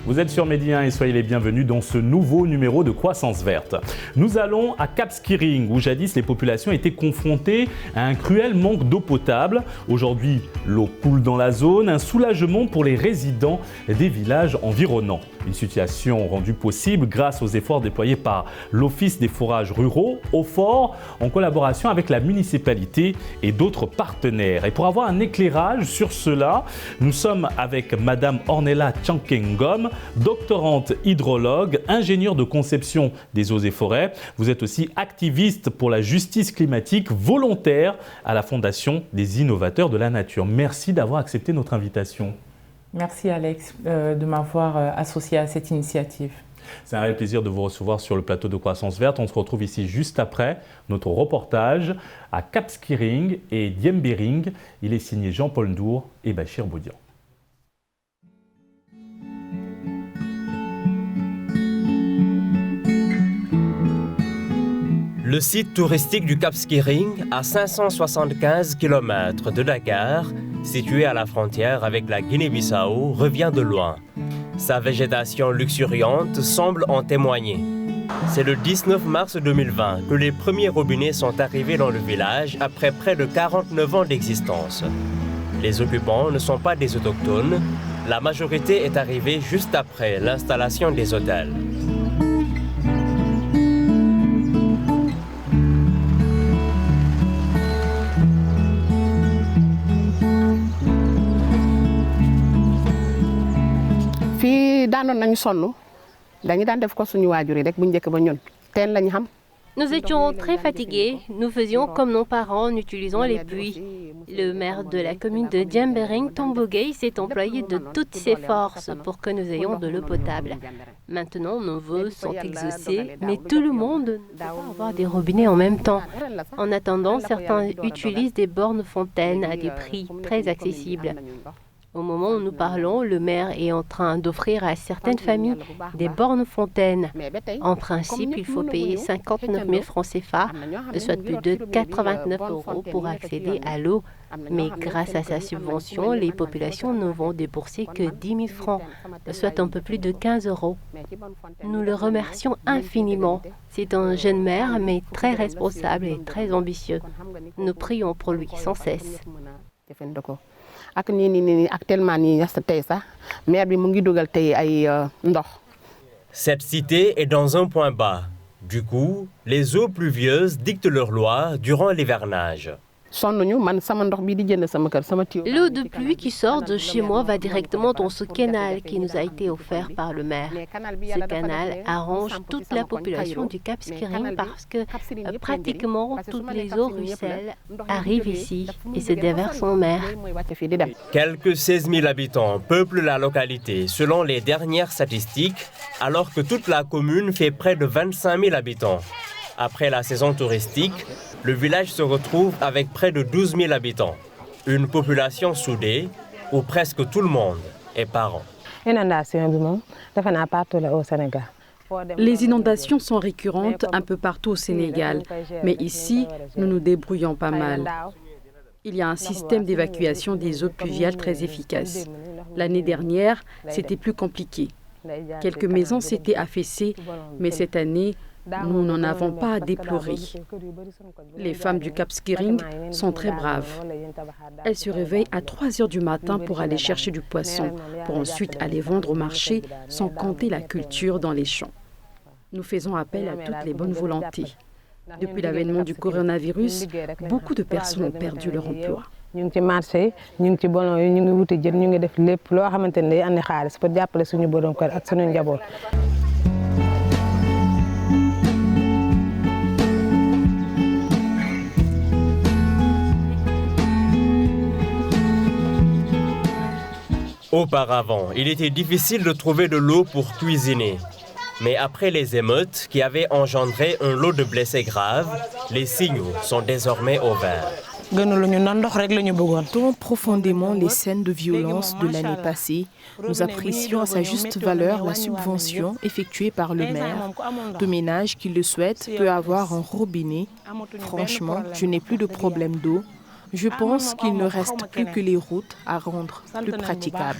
Vous êtes sur Medi 1 et soyez les bienvenus dans ce nouveau numéro de Croissance Verte. Nous allons à Cap Skirring où jadis les populations étaient confrontées à un cruel manque d'eau potable. Aujourd'hui, l'eau coule dans la zone, un soulagement pour les résidents des villages environnants. Une situation rendue possible grâce aux efforts déployés par l'Office des forages ruraux, OFOR, en collaboration avec la municipalité et d'autres partenaires. Et pour avoir un éclairage sur cela, nous sommes avec Madame Ornella Tchankengom, doctorante hydrologue, ingénieure de conception des eaux et forêts. Vous êtes aussi activiste pour la justice climatique, volontaire à la Fondation des innovateurs de la nature. Merci d'avoir accepté notre invitation. Merci Alex de m'avoir associé à cette initiative. C'est un réel plaisir de vous recevoir sur le plateau de Croissance Verte. On se retrouve ici juste après notre reportage à Cap Skirring et Diembéring. Il est signé Jean-Paul Ndour et Bachir Boudian. Le site touristique du Cap Skirring, à 575 km de Dakar, situé à la frontière avec la Guinée-Bissau, revient de loin. Sa végétation luxuriante semble en témoigner. C'est le 19 mars 2020 que les premiers robinets sont arrivés dans le village après près de 49 ans d'existence. Les occupants ne sont pas des autochtones, la majorité est arrivée juste après l'installation des hôtels. Nous étions très fatigués. Nous faisions comme nos parents en utilisant les puits. Le maire de la commune de Diembéring, Tombogey, s'est employé de toutes ses forces pour que nous ayons de l'eau potable. Maintenant, nos vœux sont exaucés, mais tout le monde ne peut pas avoir des robinets en même temps. En attendant, certains utilisent des bornes fontaines à des prix très accessibles. Au moment où nous parlons, le maire est en train d'offrir à certaines familles des bornes fontaines. En principe, il faut payer 59 000 francs CFA, soit plus de 89 € pour accéder à l'eau. Mais grâce à sa subvention, les populations ne vont débourser que 10 000 francs, soit un peu plus de 15 €. Nous le remercions infiniment. C'est un jeune maire, mais très responsable et très ambitieux. Nous prions pour lui sans cesse. Cette cité est dans un point bas. Du coup, les eaux pluvieuses dictent leur loi durant l'hivernage. L'eau de pluie qui sort de chez moi va directement dans ce canal qui nous a été offert par le maire. Ce canal arrange toute la population du Cap Skirring parce que pratiquement toutes les eaux ruissellent arrivent ici et se déversent en mer. Quelques 16 000 habitants peuplent la localité selon les dernières statistiques, alors que toute la commune fait près de 25 000 habitants. Après la saison touristique, le village se retrouve avec près de 12 000 habitants. Une population soudée où presque tout le monde est parent. Les inondations sont récurrentes un peu partout au Sénégal, mais ici, nous nous débrouillons pas mal. Il y a un système d'évacuation des eaux pluviales très efficace. L'année dernière, c'était plus compliqué. Quelques maisons s'étaient affaissées, mais cette année, nous n'en avons pas à déplorer. Les femmes du Cap Skirring sont très braves. Elles se réveillent à 3 heures du matin pour aller chercher du poisson, pour ensuite aller vendre au marché, sans compter la culture dans les champs. Nous faisons appel à toutes les bonnes volontés. Depuis l'avènement du coronavirus, beaucoup de personnes ont perdu leur emploi. Auparavant, il était difficile de trouver de l'eau pour cuisiner. Mais après les émeutes qui avaient engendré un lot de blessés graves, les signaux sont désormais au vert. Tant profondément les scènes de violence de l'année passée, nous apprécions à sa juste valeur la subvention effectuée par le maire. Tout ménage qui le souhaite peut avoir un robinet. Franchement, je n'ai plus de problème d'eau. Je pense qu'il ne reste plus que les routes à rendre plus praticables.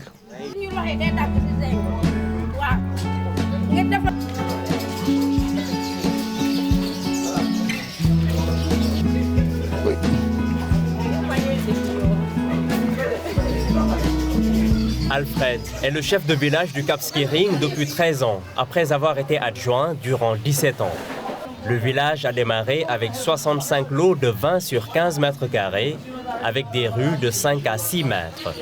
Alfred est le chef de village du Cap Skirring depuis 13 ans, après avoir été adjoint durant 17 ans. Le village a démarré avec 65 lots de 20 sur 15 mètres carrés, avec des rues de 5 à 6 mètres.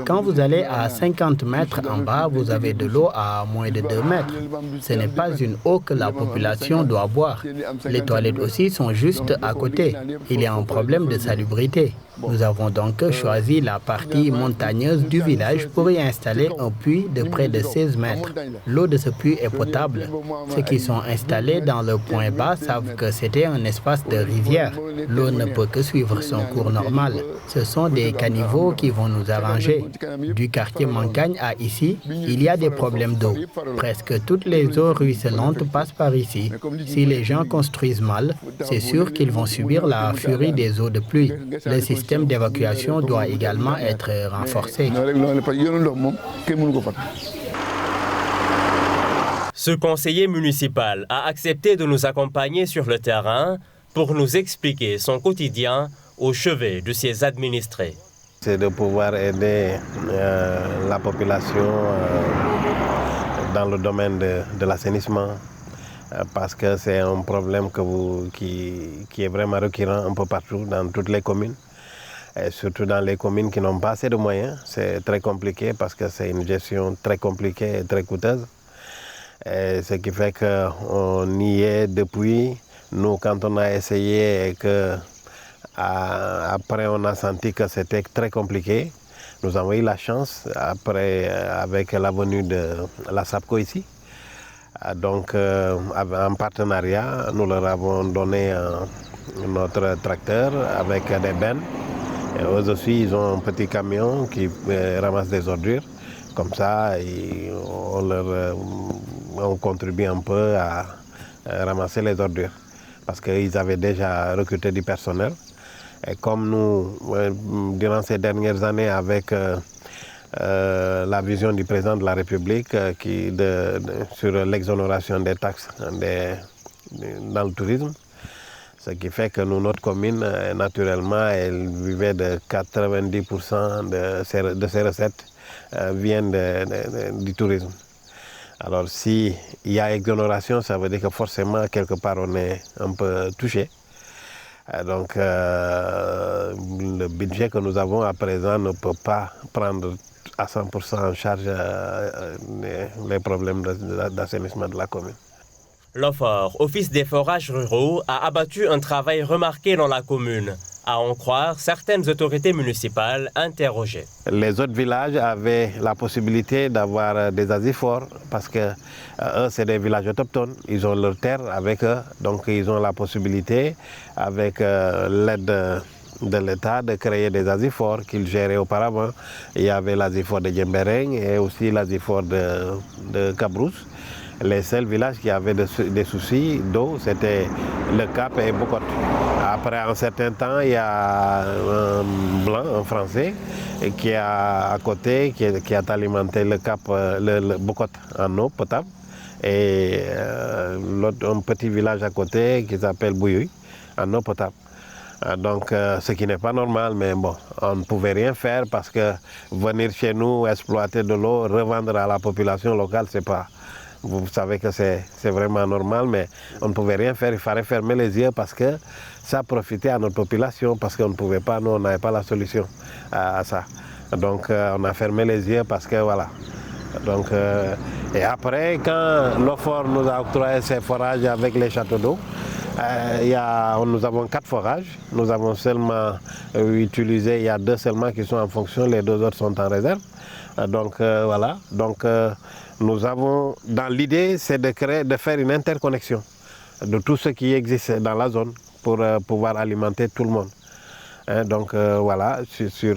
Quand vous allez à 50 mètres en bas, vous avez de l'eau à moins de 2 mètres. Ce n'est pas une eau que la population doit boire. Les toilettes aussi sont juste à côté. Il y a un problème de salubrité. Nous avons donc choisi la partie montagneuse du village pour y installer un puits de près de 16 mètres. L'eau de ce puits est potable. Ceux qui sont installés dans le point bas savent que c'était un espace de rivière. L'eau ne peut que suivre son cours normal. Ce sont des caniveaux qui vont nous arranger. Du quartier Mancagne à ici, il y a des problèmes d'eau. Presque toutes les eaux ruisselantes passent par ici. Si les gens construisent mal, c'est sûr qu'ils vont subir la furie des eaux de pluie. Le système d'évacuation doit également être renforcé. Ce conseiller municipal a accepté de nous accompagner sur le terrain pour nous expliquer son quotidien au chevet de ses administrés. C'est de pouvoir aider la population dans le domaine de l'assainissement, parce que c'est un problème qui est vraiment récurrent un peu partout, dans toutes les communes. Et surtout dans les communes qui n'ont pas assez de moyens. C'est très compliqué parce que c'est une gestion très compliquée et très coûteuse. Et ce qui fait qu'on y est depuis. Nous, quand on a essayé et que après on a senti que c'était très compliqué, nous avons eu la chance, après, avec la venue de la SAPCO ici. Donc, en partenariat, nous leur avons donné notre tracteur avec des bennes. Et eux aussi, ils ont un petit camion qui ramasse des ordures. Comme ça, on contribue un peu à ramasser les ordures. Parce qu'ils avaient déjà recruté du personnel. Et comme nous, durant ces dernières années, avec la vision du président de la République sur l'exonération des taxes dans le tourisme, ce qui fait que notre commune, naturellement, elle vivait de 90% de ses recettes viennent du tourisme. Alors s'il y a exonération, ça veut dire que forcément, quelque part, on est un peu touché. Donc le budget que nous avons à présent ne peut pas prendre à 100% en charge les problèmes d'assainissement de la commune. L'OFOR, Office des forages ruraux, a abattu un travail remarqué dans la commune, à en croire certaines autorités municipales interrogées. Les autres villages avaient la possibilité d'avoir des asiphores parce que eux, c'est des villages autochtones. Ils ont leur terre avec eux, donc ils ont la possibilité, avec l'aide de l'État, de créer des asiphores qu'ils géraient auparavant. Il y avait l'asiphore de Djembereng et aussi l'asiphore de Cabrousse. Les seuls villages qui avaient des soucis d'eau, c'était le Cap et Bokot. Après un certain temps, il y a un blanc, un français, qui est à côté, qui a alimenté le Cap, le Bokot en eau potable. Et un petit village à côté qui s'appelle Bouyoui, en eau potable. Donc, ce qui n'est pas normal, mais bon, on ne pouvait rien faire parce que venir chez nous, exploiter de l'eau, revendre à la population locale, c'est pas... Vous savez que c'est vraiment normal, mais on ne pouvait rien faire. Il fallait fermer les yeux parce que ça profitait à notre population, parce qu'on ne pouvait pas, nous, on n'avait pas la solution à ça. Donc, on a fermé les yeux parce que, voilà. Donc, et après, quand l'OFOR nous a octroyé ces forages avec les châteaux d'eau, nous avons 4 forages. Nous avons seulement utilisé, il y a 2 seulement qui sont en fonction, les 2 autres sont en réserve. Donc, voilà. Donc, nous avons, dans l'idée, c'est de faire une interconnexion de tout ce qui existe dans la zone pour pouvoir alimenter tout le monde. Donc voilà, sur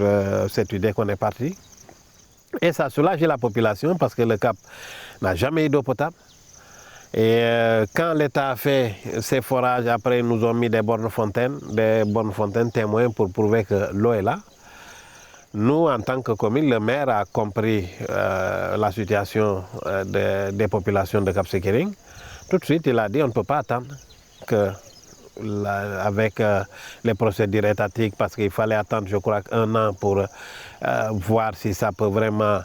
cette idée qu'on est parti. Et ça soulage la population parce que le Cap n'a jamais eu d'eau potable. Et quand l'État a fait ces forages, après ils nous ont mis des bornes fontaines témoins pour prouver que l'eau est là. Nous, en tant que commune, le maire a compris la situation des populations de Cap Skirring. Tout de suite, il a dit on ne peut pas attendre avec les procédures étatiques, parce qu'il fallait attendre, je crois, 1 an pour voir si ça peut vraiment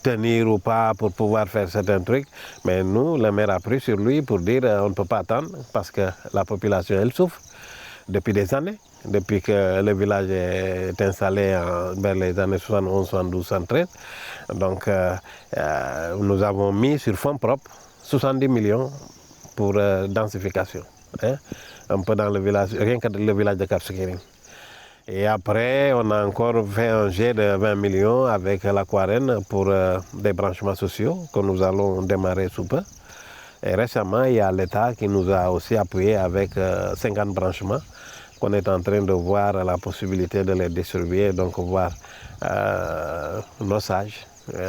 tenir ou pas pour pouvoir faire certains trucs. Mais nous, le maire a pris sur lui pour dire on ne peut pas attendre parce que la population, elle souffre depuis des années. Depuis que le village est installé vers les années 71, 72, 73. Donc nous avons mis sur fonds propres 70 millions pour densification. Un peu dans le village, rien que le village de Cap Skirring. Et après, on a encore fait un jet de 20 millions avec l'Aquarène pour des branchements sociaux que nous allons démarrer sous peu. Et récemment, il y a l'État qui nous a aussi appuyé avec 50 branchements qu'on est en train de voir la possibilité de les distribuer, donc voir nos sages,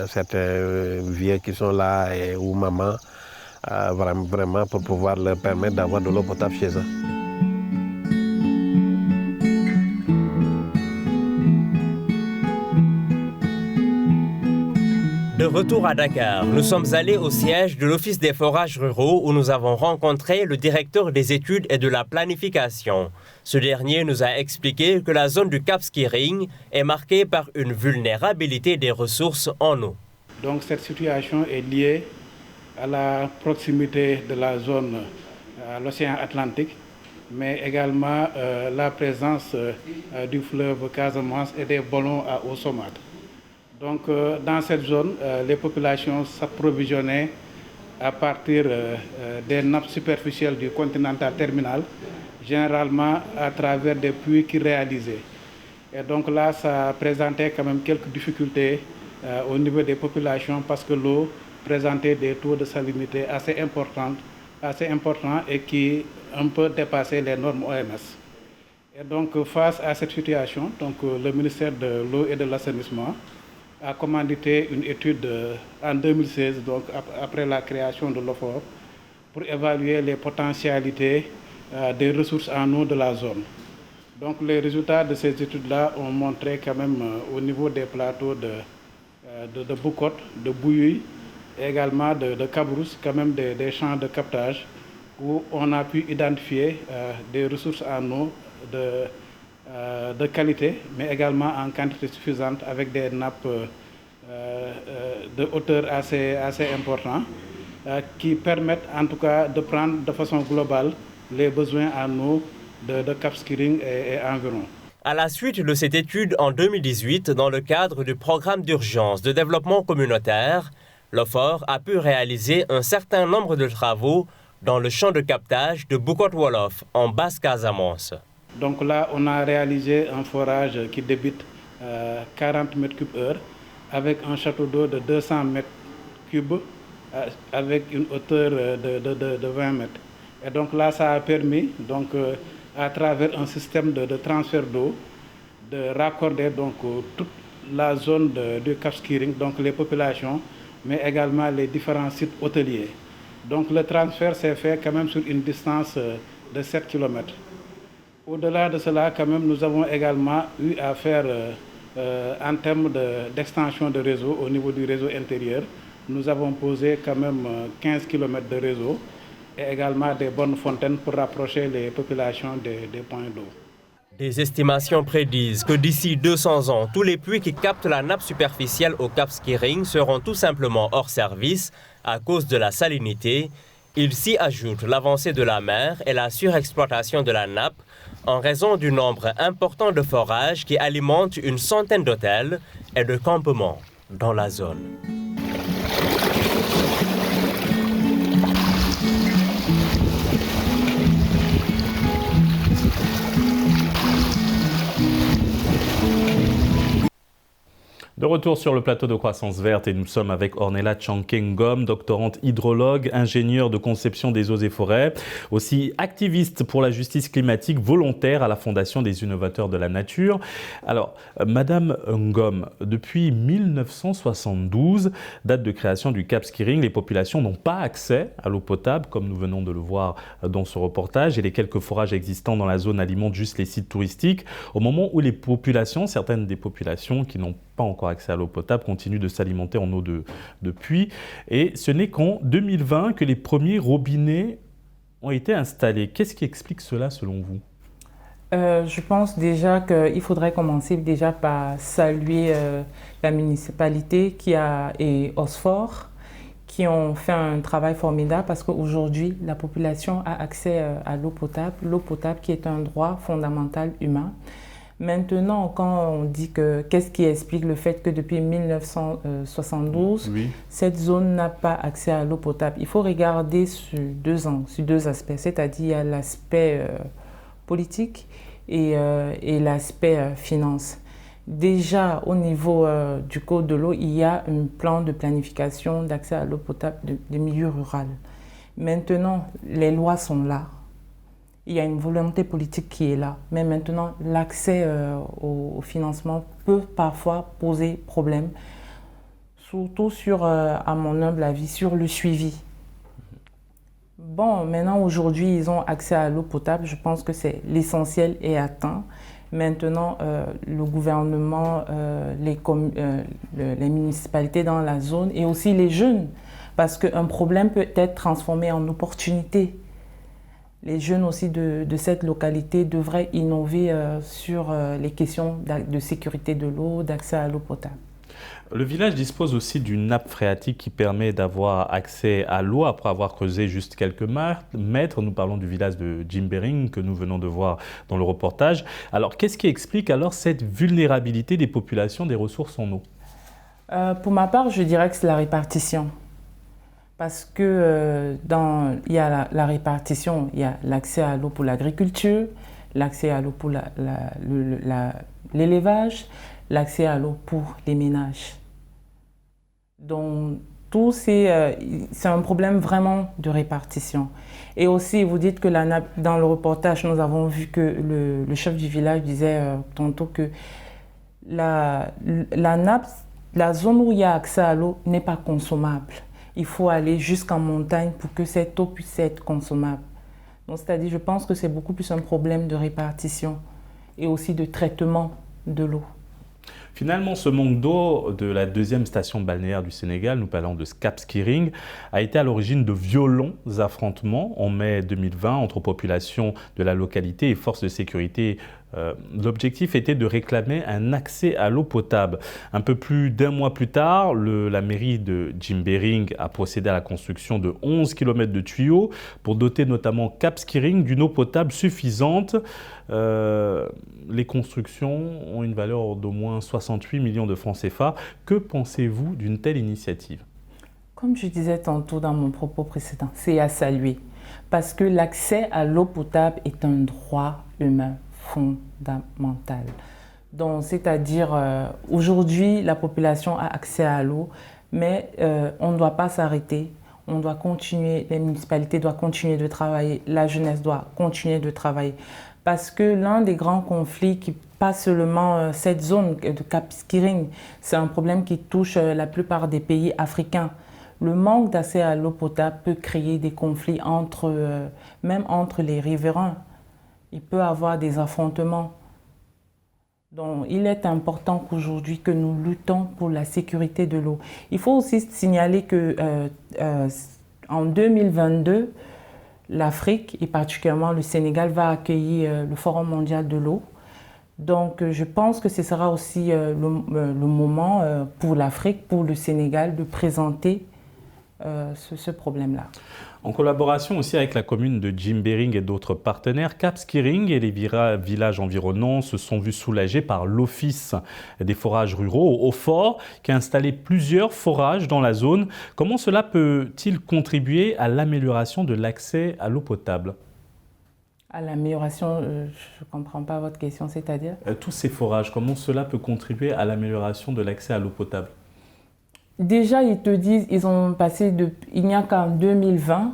certains vieux qui sont là ou mamans, vraiment pour pouvoir leur permettre d'avoir de l'eau potable chez eux. De retour à Dakar, nous sommes allés au siège de l'Office des forages ruraux où nous avons rencontré le directeur des études et de la planification. Ce dernier nous a expliqué que la zone du Cap Skirring est marquée par une vulnérabilité des ressources en eau. Donc cette situation est liée à la proximité de la zone à l'océan Atlantique, mais également la présence du fleuve Casamance et des ballons à eau saumâtre. Donc dans cette zone, les populations s'approvisionnaient à partir des nappes superficielles du continental terminal, généralement à travers des puits qu'ils réalisaient. Et donc là, ça présentait quand même quelques difficultés au niveau des populations parce que l'eau présentait des taux de salinité assez importants et qui un peu dépassaient les normes OMS. Et donc face à cette situation, donc, le ministère de l'eau et de l'assainissement a commandité une étude en 2016, donc après la création de l'OFOR, pour évaluer les potentialités des ressources en eau de la zone. Donc les résultats de ces études-là ont montré quand même au niveau des plateaux de Boucotte, de Bouilly, et également de Cabrousse, quand même des champs de captage où on a pu identifier des ressources en eau de qualité, mais également en quantité suffisante avec des nappes de hauteur assez importante qui permettent en tout cas de prendre de façon globale les besoins en eau de Cap Skirring et environ. À la suite de cette étude en 2018, dans le cadre du programme d'urgence de développement communautaire, l'OFOR a pu réaliser un certain nombre de travaux dans le champ de captage de Boucotte Wolof, en Basse-Casamance. Donc là, on a réalisé un forage qui débite 40 m3/h avec un château d'eau de 200 m3 avec une hauteur de 20 mètres. Et donc là, ça a permis, donc, à travers un système de transfert d'eau, de raccorder donc, toute la zone du Cap Skirring, donc les populations, mais également les différents sites hôteliers. Donc le transfert s'est fait quand même sur une distance de 7 km. Au-delà de cela, quand même, nous avons également eu à faire, en termes d'extension de réseau, au niveau du réseau intérieur, nous avons posé quand même 15 km de réseau et également des bonnes fontaines pour rapprocher les populations des points d'eau. Des estimations prédisent que d'ici 200 ans, tous les puits qui captent la nappe superficielle au Cap Skirring seront tout simplement hors service à cause de la salinité. Il s'y ajoute l'avancée de la mer et la surexploitation de la nappe en raison du nombre important de forages qui alimentent une centaine d'hôtels et de campements dans la zone. De retour sur le plateau de Croissance Verte et nous sommes avec Ornella Tchankengom, doctorante hydrologue, ingénieure de conception des eaux et forêts, aussi activiste pour la justice climatique, volontaire à la Fondation des innovateurs de la nature. Alors, Madame Ngom, depuis 1972, date de création du Cap Skirring, les populations n'ont pas accès à l'eau potable, comme nous venons de le voir dans ce reportage, et les quelques forages existants dans la zone alimentent juste les sites touristiques, au moment où les populations, certaines des populations qui n'ont pas encore accès à l'eau potable, continuent de s'alimenter en eau de puits. Et ce n'est qu'en 2020 que les premiers robinets ont été installés. Qu'est-ce qui explique cela selon vous ? Je pense déjà qu'il faudrait commencer déjà par saluer la municipalité et Osfor qui ont fait un travail formidable parce qu'aujourd'hui, la population a accès à l'eau potable qui est un droit fondamental humain. Maintenant, quand on dit qu'est-ce qui explique le fait que depuis 1972, cette zone n'a pas accès à l'eau potable, il faut regarder sur deux aspects, c'est-à-dire l'aspect politique et l'aspect finance. Déjà, au niveau du Code de l'eau, il y a un plan de planification d'accès à l'eau potable des milieux ruraux. Maintenant, les lois sont là. Il y a une volonté politique qui est là. Mais maintenant, l'accès au financement peut parfois poser problème, surtout sur, à mon humble avis, sur le suivi. Bon, maintenant, aujourd'hui, ils ont accès à l'eau potable. Je pense que l'essentiel est atteint. Maintenant, le gouvernement, les municipalités dans la zone et aussi les jeunes, parce qu'un problème peut être transformé en opportunité. Les jeunes aussi de cette localité devraient innover sur les questions de sécurité de l'eau, d'accès à l'eau potable. Le village dispose aussi d'une nappe phréatique qui permet d'avoir accès à l'eau après avoir creusé juste quelques mètres. Nous parlons du village de Djimbering que nous venons de voir dans le reportage. Alors, qu'est-ce qui explique alors cette vulnérabilité des populations des ressources en eau ? Pour ma part, je dirais que c'est la répartition. Parce que il y a la répartition, il y a l'accès à l'eau pour l'agriculture, l'accès à l'eau pour l'élevage, l'accès à l'eau pour les ménages. Donc, tout c'est un problème vraiment de répartition. Et aussi, vous dites que la nappe, dans le reportage, nous avons vu que le chef du village disait tantôt que la nappe, la zone où il y a accès à l'eau n'est pas consommable. Il faut aller jusqu'en montagne pour que cette eau puisse être consommable. Donc, c'est-à-dire, je pense que c'est beaucoup plus un problème de répartition et aussi de traitement de l'eau. Finalement, ce manque d'eau de la deuxième station balnéaire du Sénégal, nous parlons de Cap Skirring, a été à l'origine de violents affrontements en mai 2020 entre population de la localité et forces de sécurité. L'objectif était de réclamer un accès à l'eau potable. Un peu plus d'un mois plus tard, la mairie de Djimbering a procédé à la construction de 11 km de tuyaux pour doter notamment Cap Skirring d'une eau potable suffisante. Les constructions ont une valeur d'au moins 68 millions de francs CFA. Que pensez-vous d'une telle initiative ? Comme je disais tantôt dans mon propos précédent, c'est à saluer parce que l'accès à l'eau potable est un droit humain fondamental. Donc, c'est-à-dire, aujourd'hui, la population a accès à l'eau, mais on ne doit pas s'arrêter. On doit continuer, les municipalités doivent continuer de travailler, la jeunesse doit continuer de travailler. Parce que l'un des grands conflits qui passe seulement cette zone de Cap Skirring, c'est un problème qui touche la plupart des pays africains. Le manque d'accès à l'eau potable peut créer des conflits même entre les riverains. Il peut y avoir des affrontements. Donc, il est important qu'aujourd'hui que nous luttons pour la sécurité de l'eau. Il faut aussi signaler que en 2022, l'Afrique et particulièrement le Sénégal va accueillir le Forum mondial de l'eau. Donc, je pense que ce sera aussi le moment pour l'Afrique, pour le Sénégal, de présenter ce problème-là. En collaboration aussi avec la commune de Djimbering et d'autres partenaires, Cap Skirring et les villages environnants se sont vus soulagés par l'Office des forages ruraux au Haut-Fort, qui a installé plusieurs forages dans la zone. Comment cela peut-il contribuer à l'amélioration de l'accès à l'eau potable ? À l'amélioration, je ne comprends pas votre question, c'est-à-dire tous ces forages, comment cela peut contribuer à l'amélioration de l'accès à l'eau potable? Déjà, ils te disent, il n'y a qu'en 2020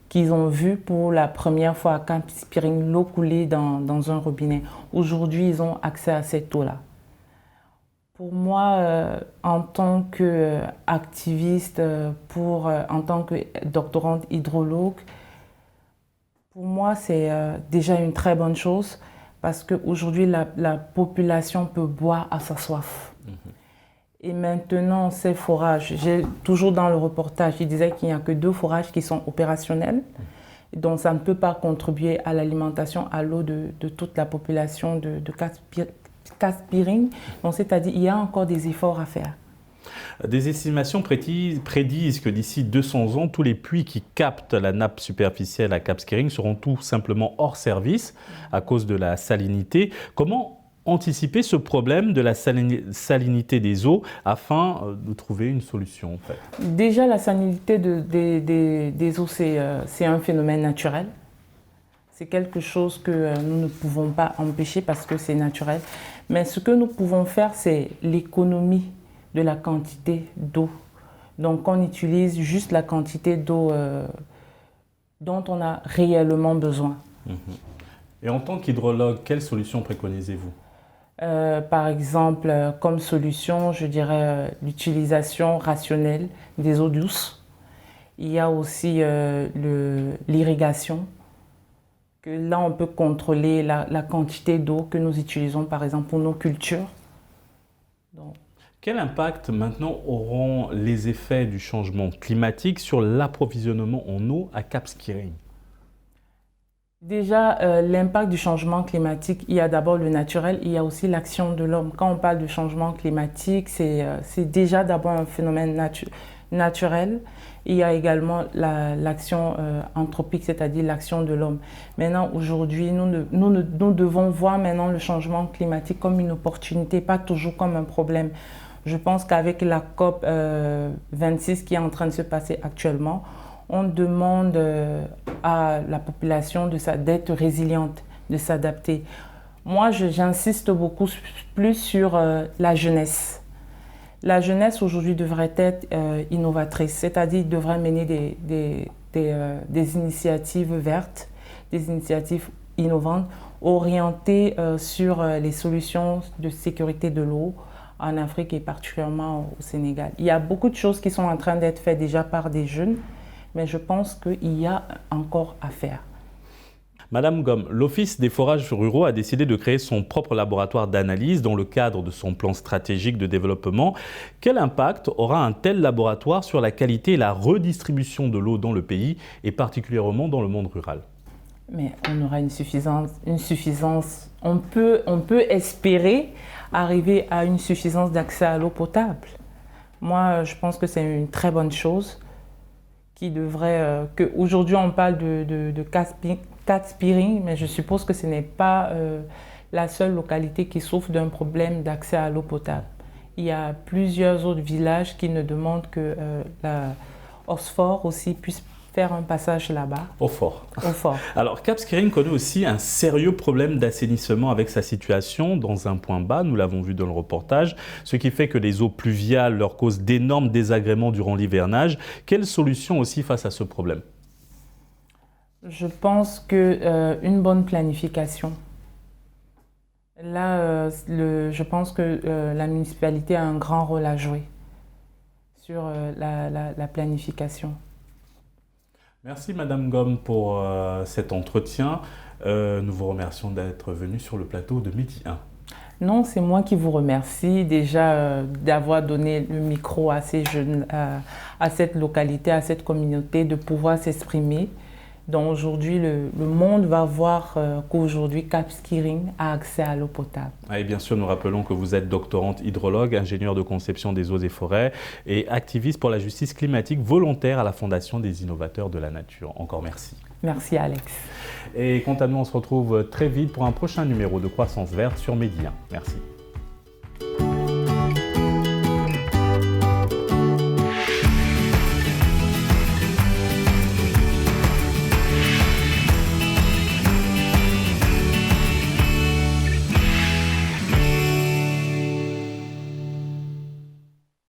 qu'ils ont vu pour la première fois à Cap Skirring l'eau couler dans un robinet. Aujourd'hui, ils ont accès à cette eau-là. Pour moi, en tant qu'activiste, en tant que doctorante hydrologue, pour moi, c'est déjà une très bonne chose parce qu'aujourd'hui, la population peut boire à sa soif. Et maintenant, ces forages, toujours dans le reportage, il disait qu'il n'y a que 2 forages qui sont opérationnels. Donc, ça ne peut pas contribuer à l'alimentation à l'eau de toute la population de Cap Skirring. Donc, c'est-à-dire qu'il y a encore des efforts à faire. Des estimations prédisent que d'ici 200 ans, tous les puits qui captent la nappe superficielle à Cap Skirring seront tout simplement hors service à cause de la salinité. Comment anticiper ce problème de la salinité des eaux afin de trouver une solution en fait? Déjà, la salinité des eaux, c'est un phénomène naturel. C'est quelque chose que nous ne pouvons pas empêcher parce que c'est naturel. Mais ce que nous pouvons faire, c'est l'économie de la quantité d'eau. Donc, on utilise juste la quantité d'eau dont on a réellement besoin. Et en tant qu'hydrologue, quelle solution préconisez-vous? Par exemple, comme solution, je dirais l'utilisation rationnelle des eaux douces. Il y a aussi l'irrigation. Là, on peut contrôler la quantité d'eau que nous utilisons, par exemple, pour nos cultures. Donc. Quel impact maintenant auront les effets du changement climatique sur l'approvisionnement en eau à Cap Skirring? Déjà, l'impact du changement climatique, il y a d'abord le naturel, il y a aussi l'action de l'homme. Quand on parle de changement climatique, c'est déjà d'abord un phénomène naturel. Il y a également l'action anthropique, c'est-à-dire l'action de l'homme. Maintenant, aujourd'hui, nous devons voir maintenant le changement climatique comme une opportunité, pas toujours comme un problème. Je pense qu'avec la COP 26 qui est en train de se passer actuellement, on demande à la population d'être résiliente, de s'adapter. Moi, j'insiste beaucoup plus sur la jeunesse. La jeunesse aujourd'hui devrait être innovatrice, c'est-à-dire devrait mener des initiatives vertes, des initiatives innovantes, orientées sur les solutions de sécurité de l'eau en Afrique et particulièrement au Sénégal. Il y a beaucoup de choses qui sont en train d'être faites déjà par des jeunes, mais je pense qu'il y a encore à faire. Madame Gomme, l'Office des forages ruraux a décidé de créer son propre laboratoire d'analyse dans le cadre de son plan stratégique de développement. Quel impact aura un tel laboratoire sur la qualité et la redistribution de l'eau dans le pays et particulièrement dans le monde rural? Mais on aura une suffisance. On peut espérer arriver à une suffisance d'accès à l'eau potable. Moi, je pense que c'est une très bonne chose qui devrait... Aujourd'hui, on parle de Cap Skirring, mais je suppose que ce n'est pas la seule localité qui souffre d'un problème d'accès à l'eau potable. Il y a plusieurs autres villages qui ne demandent que la Oxford aussi puisse faire un passage là-bas. Au fort. Alors, Cap Skirring connaît aussi un sérieux problème d'assainissement avec sa situation dans un point bas, nous l'avons vu dans le reportage, ce qui fait que les eaux pluviales leur causent d'énormes désagréments durant l'hivernage. Quelle solution aussi face à ce problème? Je pense qu'une bonne planification. Là, je pense que la municipalité a un grand rôle à jouer sur la planification. Merci Madame Gomme pour cet entretien. Nous vous remercions d'être venue sur le plateau de Midi 1. Non, c'est moi qui vous remercie déjà d'avoir donné le micro à ces jeunes, à cette localité, à cette communauté, de pouvoir s'exprimer. Donc aujourd'hui, le monde va voir qu'aujourd'hui, Cap Skirring a accès à l'eau potable. Et bien sûr, nous rappelons que vous êtes doctorante hydrologue, ingénieure de conception des eaux et forêts et activiste pour la justice climatique volontaire à la Fondation des innovateurs de la nature. Encore merci. Merci Alex. Et quant à nous, on se retrouve très vite pour un prochain numéro de Croissance Verte sur Midi 1. Merci.